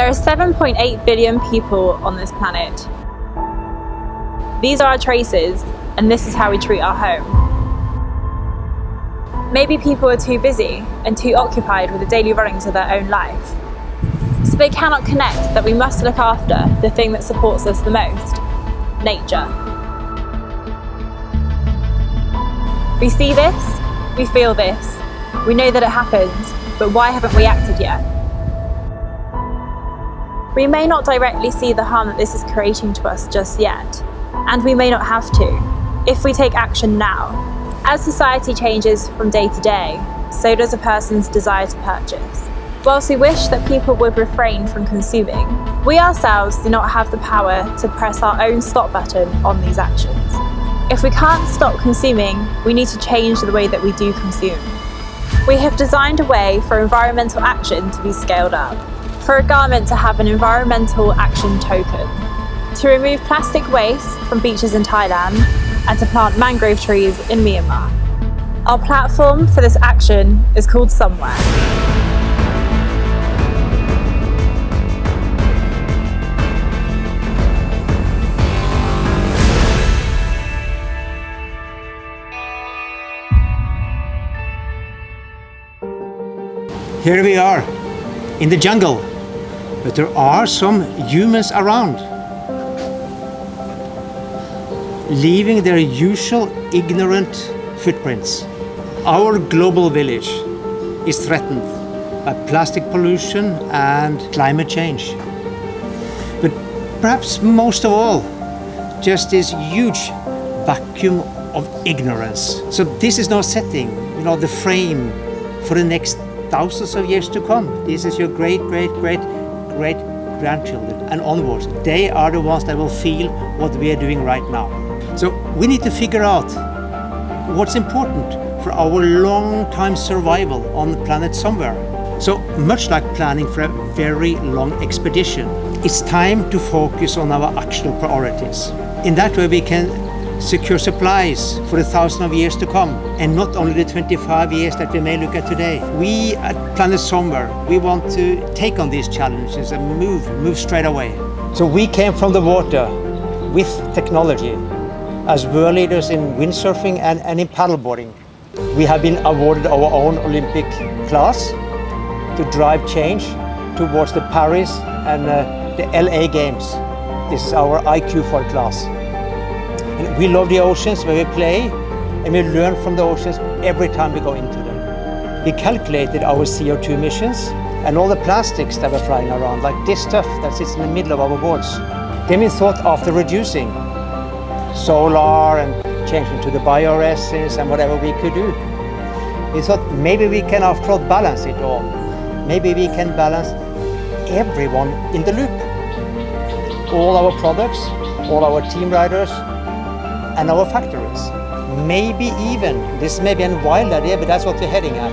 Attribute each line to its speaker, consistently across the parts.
Speaker 1: There are 7.8 billion people on this planet. These are our traces, and this is how we treat our home. Maybe people are too busy and too occupied with the daily runnings of their own life, so they cannot connect that we must look after the thing that supports us the most, nature. We see this, we feel this, we know that it happens, but why haven't we acted yet? We may not directly see the harm that this is creating to us just yet, and we may not have to, if we take action now. As society changes from day to day, so does a person's desire to purchase. Whilst we wish that people would refrain from consuming, we ourselves do not have the power to press our own stop button on these actions. If we can't stop consuming, we need to change the way that we do consume. We have designed a way for environmental action to be scaled up, for a garment to have an environmental action token, to remove plastic waste from beaches in Thailand, and to plant mangrove trees in Myanmar. Our platform for this action is called Somwr.
Speaker 2: Here we are, in the jungle, but there are some humans around, leaving their usual ignorant footprints. Our global village is threatened by plastic pollution and climate change. But perhaps most of all, just this huge vacuum of ignorance. So this is now setting, the frame for the next thousands of years to come. This is your great grandchildren and onwards. They are the ones that will feel what we are doing right now. So we need to figure out what's important for our long-time survival on the planet Somwr. So much like planning for a very long expedition, it's time to focus on our actual priorities. In that way we can secure supplies for 1,000 of years to come, and not only the 25 years that we may look at today. We at Planet Somwr, we want to take on these challenges and move straight away. So we came from the water with technology as world leaders in windsurfing and in paddleboarding. We have been awarded our own Olympic class to drive change towards the Paris and the LA Games. This is our IQ4 class. And we love the oceans where we play, and we learn from the oceans every time we go into them. We calculated our CO2 emissions and all the plastics that are flying around, like this stuff that sits in the middle of our boards. Then we thought, after reducing solar and changing to the bioresins and whatever we could do, we thought maybe we can after all balance it all. Maybe we can balance everyone in the loop. All our products, all our team riders, and our factories. Maybe even, this may be a wild idea, but that's what we're heading at.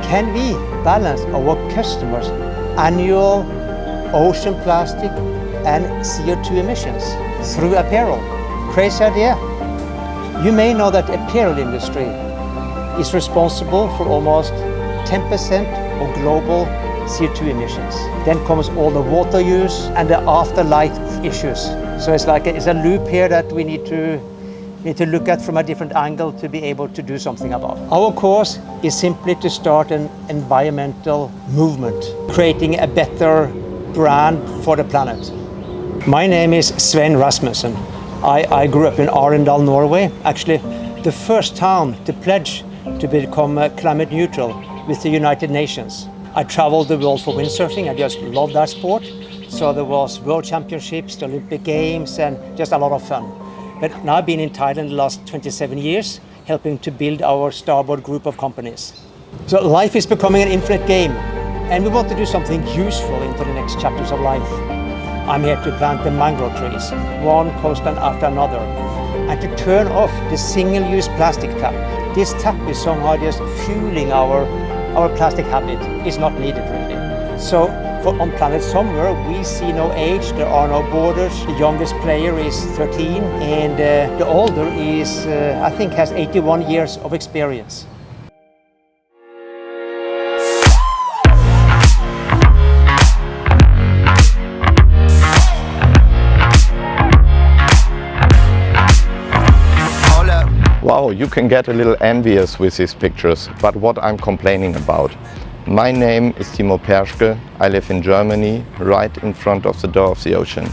Speaker 2: Can we balance our customers' annual ocean plastic and CO2 emissions through apparel? Crazy idea. You may know that the apparel industry is responsible for almost 10% of global CO2 emissions. Then comes all the water use and the afterlife issues. So it's a loop here that we need to look at from a different angle to be able to do something about. Our course is simply to start an environmental movement, creating a better brand for the planet. My name is Svein Rasmussen. I grew up in Arendal, Norway, actually the first town to pledge to become climate neutral with the United Nations. I traveled the world for windsurfing. I just love that sport. So there was World Championships, the Olympic Games, and just a lot of fun. But now I've been in Thailand the last 27 years, helping to build our Starboard group of companies. So life is becoming an infinite game, and we want to do something useful into the next chapters of life. I'm here to plant the mangrove trees, one coastline after another, and to turn off the single-use plastic tap. This tap is somehow just fueling our plastic habit. It's not needed really. So on Planet Somwr, we see no age, there are no borders. The youngest player is 13, and the older is, I think, has 81 years of experience.
Speaker 3: you can get a little envious with these pictures, but what I'm complaining about. My name is Timo Perschke. I live in Germany, right in front of the door of the ocean.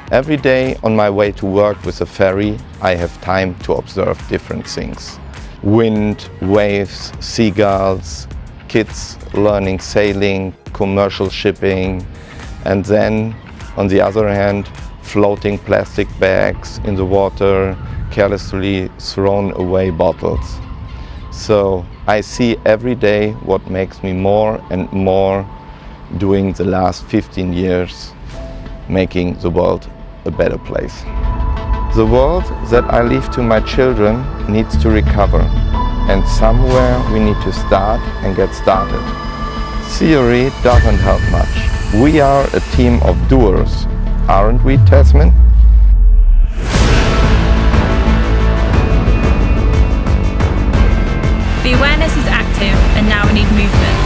Speaker 3: Every day on my way to work with a ferry, I have time to observe different things. Wind, waves, seagulls, kids learning sailing, commercial shipping, and then, on the other hand, floating plastic bags in the water, carelessly thrown away bottles. So I see every day what makes me more and more doing the last 15 years, making the world a better place. The world that I leave to my children needs to recover, and somewhere we need to start and get started. Theory doesn't help much. We are a team of doers, aren't we, Tasman?
Speaker 1: The awareness is active and now we need movement.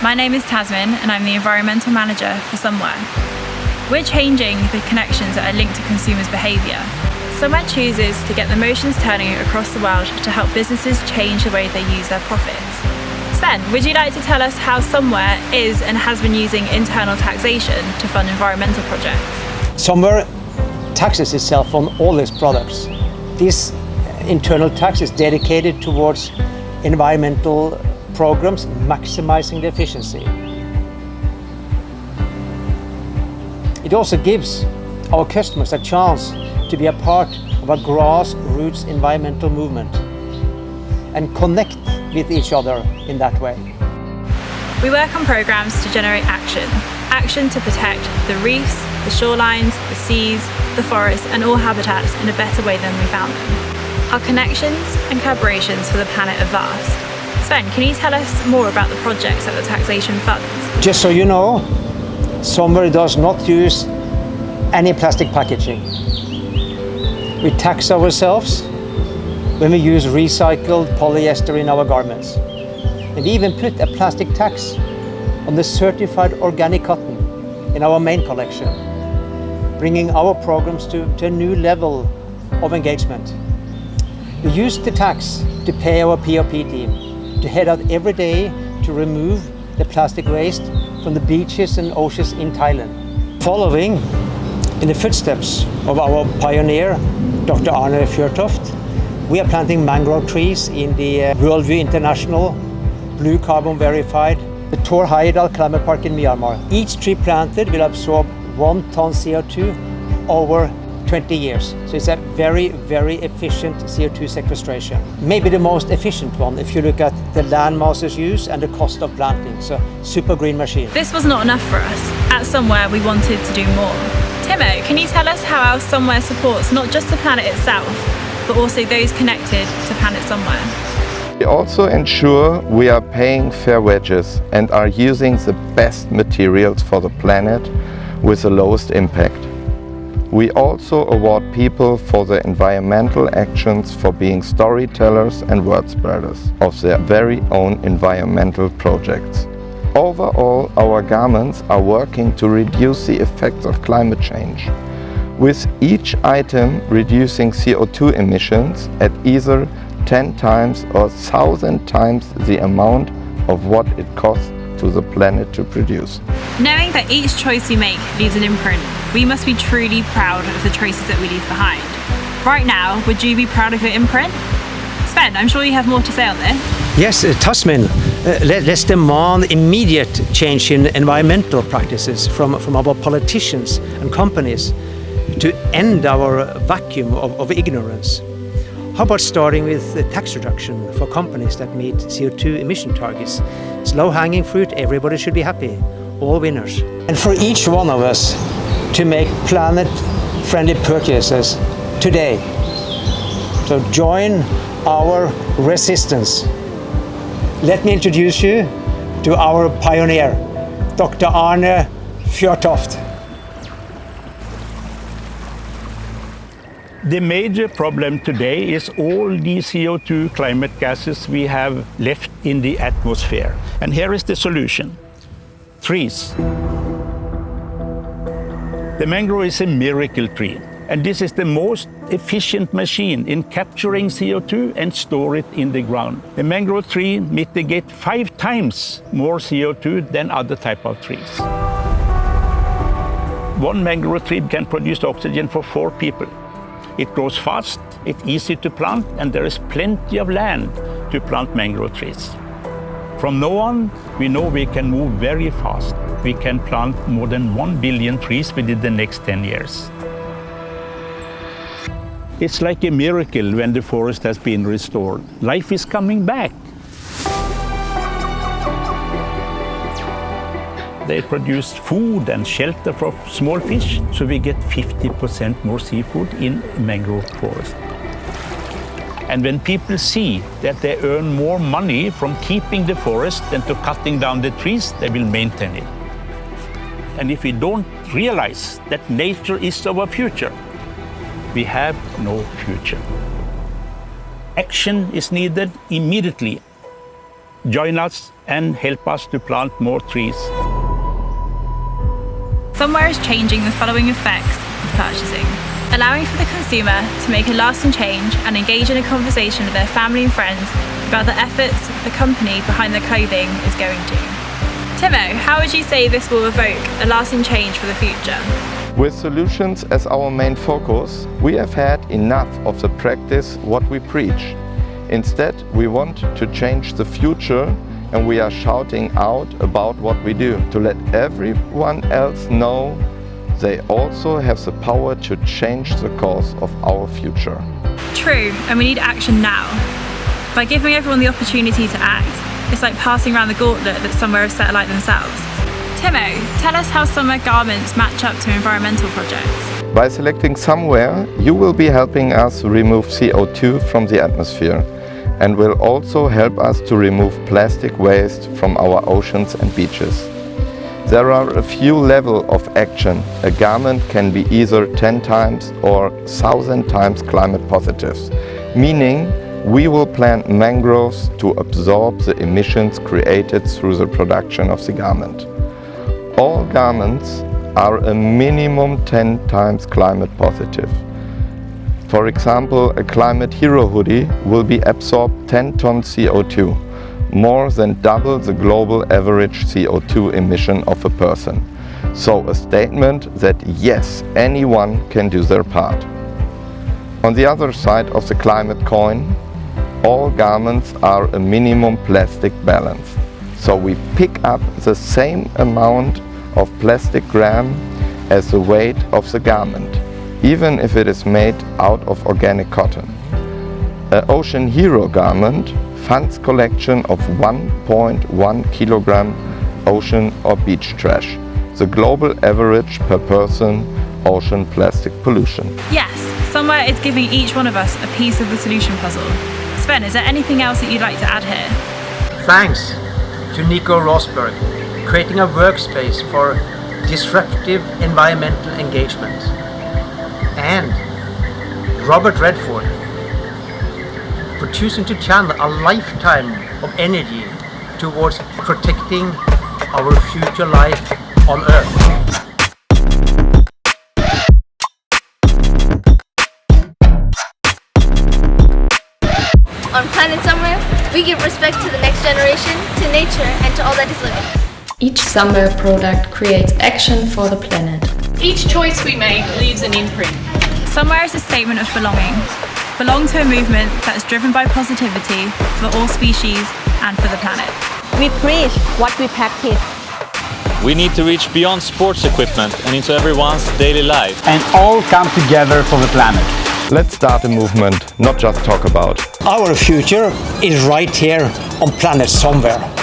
Speaker 1: My name is Tasman and I'm the Environmental Manager for Somwr. We're changing the connections that are linked to consumers' behaviour. Somwr chooses to get the motions turning across the world to help businesses change the way they use their profits. Sven, would you like to tell us how Somwr is and has been using internal taxation to fund environmental projects?
Speaker 2: Somwr taxes itself on all its products. This internal tax is dedicated towards environmental programs maximizing the efficiency. It also gives our customers a chance to be a part of a grassroots environmental movement and connect with each other in that way.
Speaker 1: We work on programs to generate action to protect the reefs, the shorelines, the seas, the forests and all habitats in a better way than we found them. Our connections and collaborations for the planet are vast. Sven, can you tell us more about the projects that the taxation funds?
Speaker 2: Just so you know, Somwr does not use any plastic packaging. We tax ourselves when we use recycled polyester in our garments. And we even put a plastic tax on the certified organic cotton in our main collection, bringing our programs to a new level of engagement. We use the tax to pay our POP team to head out every day to remove the plastic waste from the beaches and oceans in Thailand. Following in the footsteps of our pioneer, Dr. Arne Fjørtoft, we are planting mangrove trees in the Worldview International Blue Carbon Verified, the Tor Heyerdahl Climate Park in Myanmar. Each tree planted will absorb 1 ton CO2 over 20 years. So it's a very, very efficient CO2 sequestration. Maybe the most efficient one if you look at the land masses used and the cost of planting. So super green machine.
Speaker 1: This was not enough for us. At Somwr we wanted to do more. Timo, can you tell us how our Somwr supports not just the planet itself, but also those connected to Planet Somwr?
Speaker 3: We also ensure we are paying fair wages and are using the best materials for the planet with the lowest impact. We also award people for their environmental actions for being storytellers and word spreaders of their very own environmental projects. Overall, our garments are working to reduce the effects of climate change, with each item reducing CO2 emissions at either 10 times or 1,000 times the amount of what it costs to the planet to produce.
Speaker 1: Knowing that each choice we make leaves an imprint, we must be truly proud of the choices that we leave behind. Right now, would you be proud of your imprint? Sven, I'm sure you have more to say on this.
Speaker 2: Yes, Tasman, let's demand immediate change in environmental practices from our politicians and companies to end our vacuum of ignorance. How about starting with a tax reduction for companies that meet CO2 emission targets? It's low-hanging fruit, everybody should be happy, all winners. And for each one of us to make planet-friendly purchases today. So join our resistance. Let me introduce you to our pioneer, Dr. Arne Fjørtoft.
Speaker 4: The major problem today is all the CO2 climate gases we have left in the atmosphere. And here is the solution: trees. The mangrove is a miracle tree. And this is the most efficient machine in capturing CO2 and store it in the ground. A mangrove tree mitigates 5 times more CO2 than other type of trees. One mangrove tree can produce oxygen for 4 people. It grows fast, it's easy to plant, and there is plenty of land to plant mangrove trees. From now on, we know we can move very fast. We can plant more than 1 billion trees within the next 10 years. It's like a miracle when the forest has been restored. Life is coming back. They produce food and shelter for small fish, so we get 50% more seafood in mangrove forest. And when people see that they earn more money from keeping the forest than to cutting down the trees, they will maintain it. And if we don't realize that nature is our future, we have no future. Action is needed immediately. Join us and help us to plant more trees.
Speaker 1: Somwr is changing the following effects of purchasing, allowing for the consumer to make a lasting change and engage in a conversation with their family and friends about the efforts the company behind their clothing is going to. Timo, how would you say this will evoke a lasting change for the future?
Speaker 3: With solutions as our main focus, we have had enough of the practice what we preach. Instead, we want to change the future, and we are shouting out about what we do to let everyone else know they also have the power to change the course of our future.
Speaker 1: True, and we need action now. By giving everyone the opportunity to act, it's like passing around the gauntlet that Somwr have set alight themselves. Timo, tell us how Somwr garments match up to environmental projects.
Speaker 3: By selecting Somwr, you will be helping us remove CO2 from the atmosphere and will also help us to remove plastic waste from our oceans and beaches. There are a few levels of action. A garment can be either 10 times or 1,000 times climate positive, meaning we will plant mangroves to absorb the emissions created through the production of the garment. All garments are a minimum 10 times climate positive. For example, a Climate Hero hoodie will be absorbed 10 tons CO2, more than double the global average CO2 emission of a person. So a statement that yes, anyone can do their part. On the other side of the climate coin, all garments are a minimum plastic balance. So we pick up the same amount of plastic gram as the weight of the garment, even if it is made out of organic cotton. An Ocean Hero garment funds collection of 1.1 kilogram ocean or beach trash, the global average per person ocean plastic pollution.
Speaker 1: Yes, Somwr is giving each one of us a piece of the solution puzzle. Sven, is there anything else that you'd like to add here?
Speaker 2: Thanks to Nico Rosberg, creating a workspace for disruptive environmental engagement. And Robert Redford for choosing to channel a lifetime of energy towards protecting our future life on Earth.
Speaker 5: On planet Somwr, we give respect to the next generation, to nature, and to all that is living.
Speaker 6: Each Somwr product creates action for the planet.
Speaker 7: Each choice we make leaves an imprint.
Speaker 1: Somwr is a statement of belonging. Belong to a movement that is driven by positivity for all species and for the planet.
Speaker 8: We preach what we practice.
Speaker 9: We need to reach beyond sports equipment and into everyone's daily life.
Speaker 10: And all come together for the planet.
Speaker 3: Let's start a movement, not just talk about.
Speaker 2: Our future is right here on planet Somwr.